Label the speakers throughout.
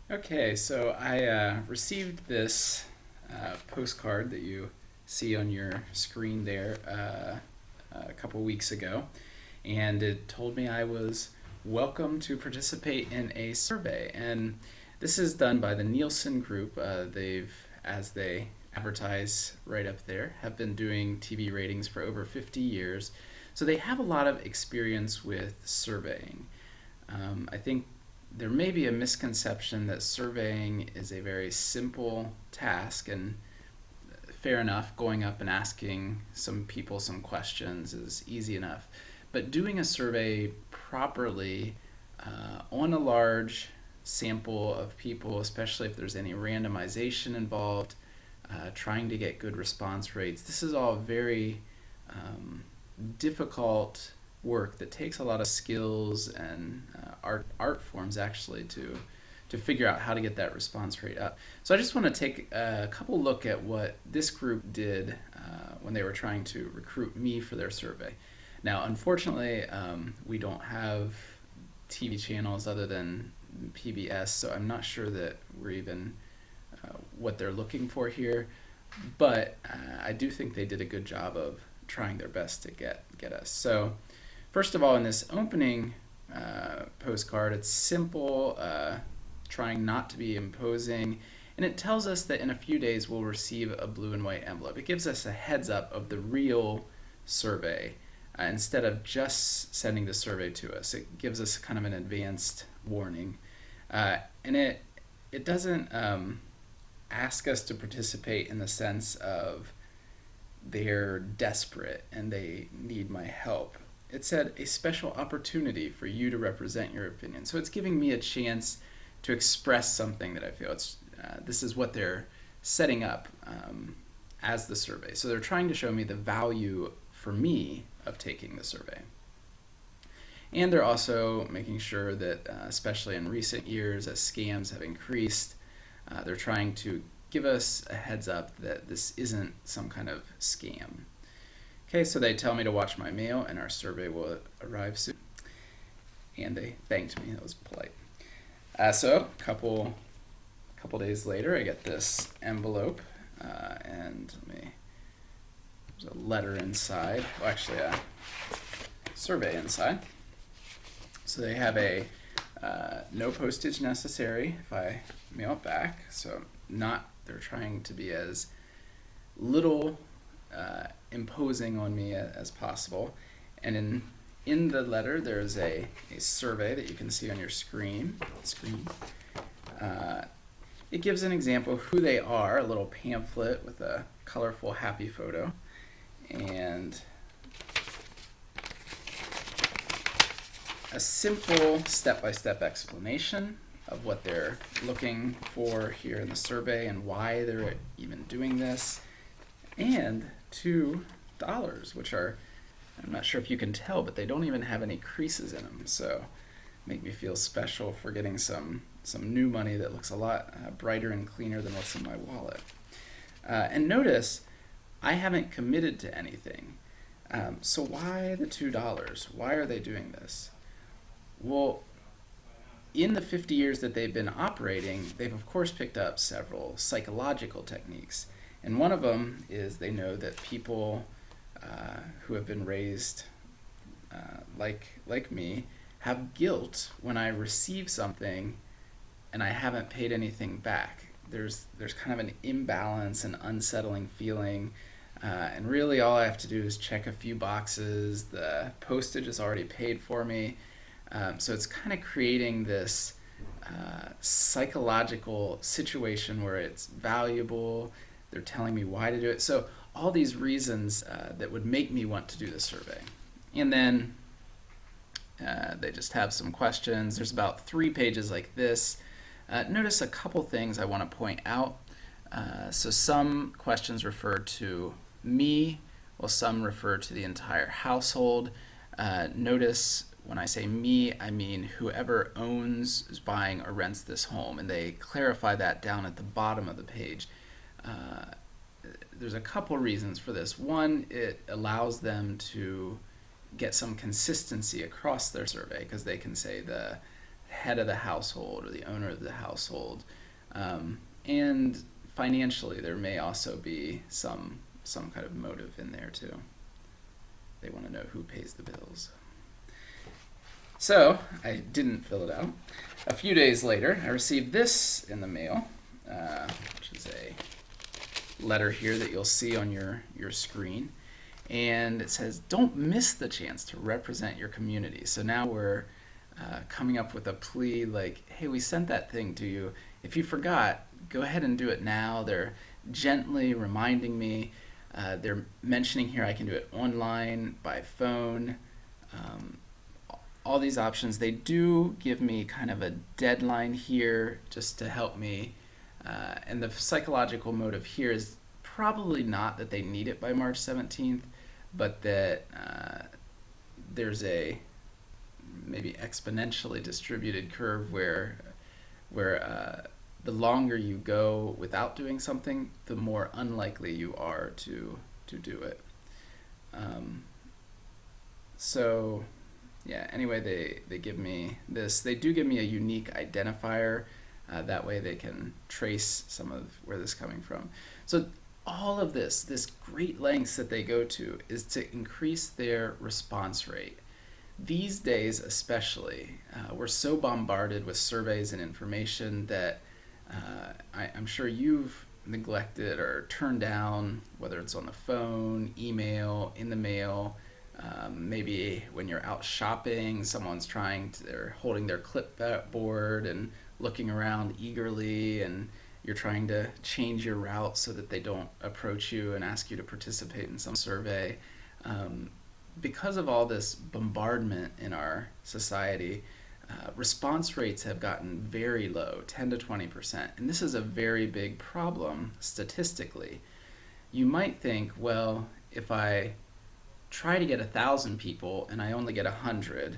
Speaker 1: Okay, so I received this postcard that you see on your screen there a couple weeks ago, and it told me I was welcome to participate in a survey. And this is done by the Nielsen Group. As they advertise right up there, have been doing TV ratings for over 50 years. So they have a lot of experience with surveying. I think there may be a misconception that surveying is a very simple task, and fair enough, going up and asking some people some questions is easy enough. But doing a survey properly on a large sample of people, especially if there's any randomization involved, trying to get good response rates, this is all very difficult work that takes a lot of skills and art forms actually to figure out how to get that response rate up. So I just want to take a couple look at what this group did when they were trying to recruit me for their survey. Now, unfortunately, we don't have TV channels other than PBS, so I'm not sure that we're even what they're looking for here. But I do think they did a good job of trying their best to get us. So first of all, in this opening postcard, it's simple, trying not to be imposing, and it tells us that in a few days we'll receive a blue and white envelope. It gives us a heads up of the real survey instead of just sending the survey to us. It gives us kind of an advanced warning, and it doesn't ask us to participate in the sense of they're desperate and they need my help. It said a special opportunity for you to represent your opinion. So it's giving me a chance to express something that I feel. This is what they're setting up as the survey. So they're trying to show me the value for me of taking the survey. And they're also making sure that, especially in recent years, as scams have increased, they're trying to give us a heads up that this isn't some kind of scam. Okay, so they tell me to watch my mail and our survey will arrive soon. And they thanked me. That was polite. So a couple days later, I get this envelope, and there's a letter inside. Well, actually, a survey inside. So they have a no postage necessary if I mail it back. So they're trying to be as little imposing on me as possible. And in the letter, there's a survey that you can see on your screen. It gives an example of who they are, a little pamphlet with a colorful happy photo, and a simple step-by-step explanation of what they're looking for here in the survey and why they're even doing this, and $2, which are, I'm not sure if you can tell, but they don't even have any creases in them, so make me feel special for getting some new money that looks a lot brighter and cleaner than what's in my wallet. And notice, I haven't committed to anything. So why the $2? Why are they doing this? Well, in the 50 years that they've been operating, they've of course picked up several psychological techniques. And one of them is they know that people who have been raised like me have guilt when I receive something and I haven't paid anything back. There's kind of an imbalance and unsettling feeling. And really all I have to do is check a few boxes. The postage is already paid for me. So it's kind of creating this psychological situation where it's valuable. They're telling me why to do it. So all these reasons that would make me want to do the survey. And then they just have some questions. There's about 3 pages like this. Notice a couple things I want to point out. So some questions refer to me, while some refer to the entire household. Notice when I say me, I mean whoever owns, is buying, or rents this home, and they clarify that down at the bottom of the page. There's a couple reasons for this. One, it allows them to get some consistency across their survey, because they can say the head of the household or the owner of the household. And financially, there may also be some kind of motive in there too. They want to know who pays the bills. So I didn't fill it out. A few days later, I received this in the mail, which is a letter here that you'll see on your screen. And it says, don't miss the chance to represent your community. So now we're coming up with a plea like, hey, we sent that thing to you. If you forgot, go ahead and do it now. They're gently reminding me. They're mentioning here I can do it online, by phone, all these options. They do give me kind of a deadline here just to help me. And the psychological motive here is probably not that they need it by March 17th, but that there's a maybe exponentially distributed curve where the longer you go without doing something, the more unlikely you are to do it. So yeah, anyway, they give me this. They do give me a unique identifier. That way they can trace some of where this is coming from. So all of this great lengths that they go to is to increase their response rate. These days especially, we're so bombarded with surveys and information that I'm sure you've neglected or turned down, whether it's on the phone, email, in the mail, maybe when you're out shopping, they're holding their clipboard and looking around eagerly, and you're trying to change your route so that they don't approach you and ask you to participate in some survey. Because of all this bombardment in our society, response rates have gotten very low, 10 to 20%. And this is a very big problem statistically. You might think, well, if I try to get 1,000 people and I only get 100,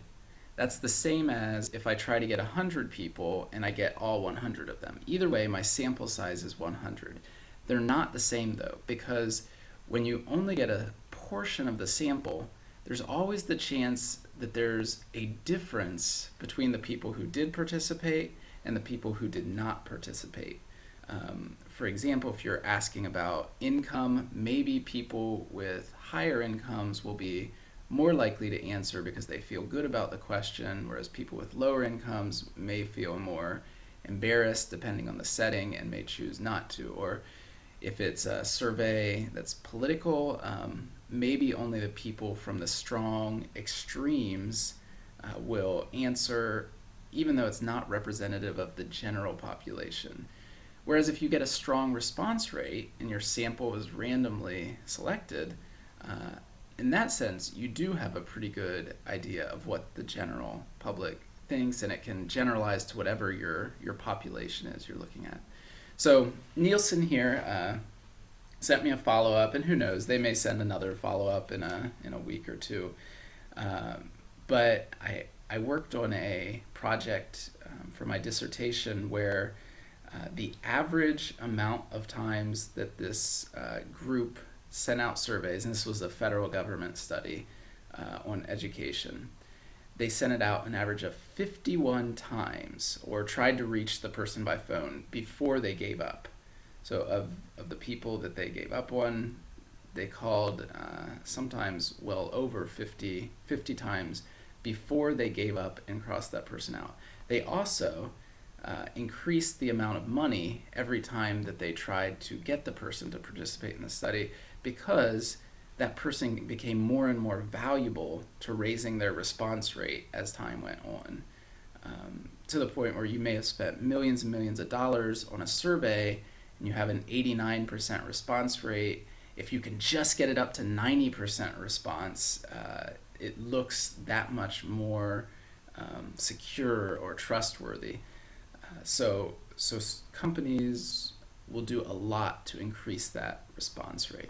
Speaker 1: that's the same as if I try to get 100 people and I get all 100 of them. Either way, my sample size is 100. They're not the same though, because when you only get a portion of the sample, there's always the chance that there's a difference between the people who did participate and the people who did not participate. For example, if you're asking about income, maybe people with higher incomes will be more likely to answer because they feel good about the question, whereas people with lower incomes may feel more embarrassed depending on the setting and may choose not to. Or if it's a survey that's political, maybe only the people from the strong extremes will answer, even though it's not representative of the general population. Whereas if you get a strong response rate and your sample is randomly selected, in that sense, you do have a pretty good idea of what the general public thinks, and it can generalize to whatever your population is you're looking at. So Nielsen here sent me a follow-up, and who knows, they may send another follow-up in a week or two. But I worked on a project for my dissertation where the average amount of times that this group sent out surveys, and this was a federal government study on education, they sent it out an average of 51 times, or tried to reach the person by phone before they gave up. So of the people that they gave up on, they called sometimes well over 50 times before they gave up and crossed that person out. They also increased the amount of money every time that they tried to get the person to participate in the study, because that person became more and more valuable to raising their response rate as time went on, to the point where you may have spent millions and millions of dollars on a survey and you have an 89% response rate. If you can just get it up to 90% response, it looks that much more secure or trustworthy. So companies will do a lot to increase that response rate.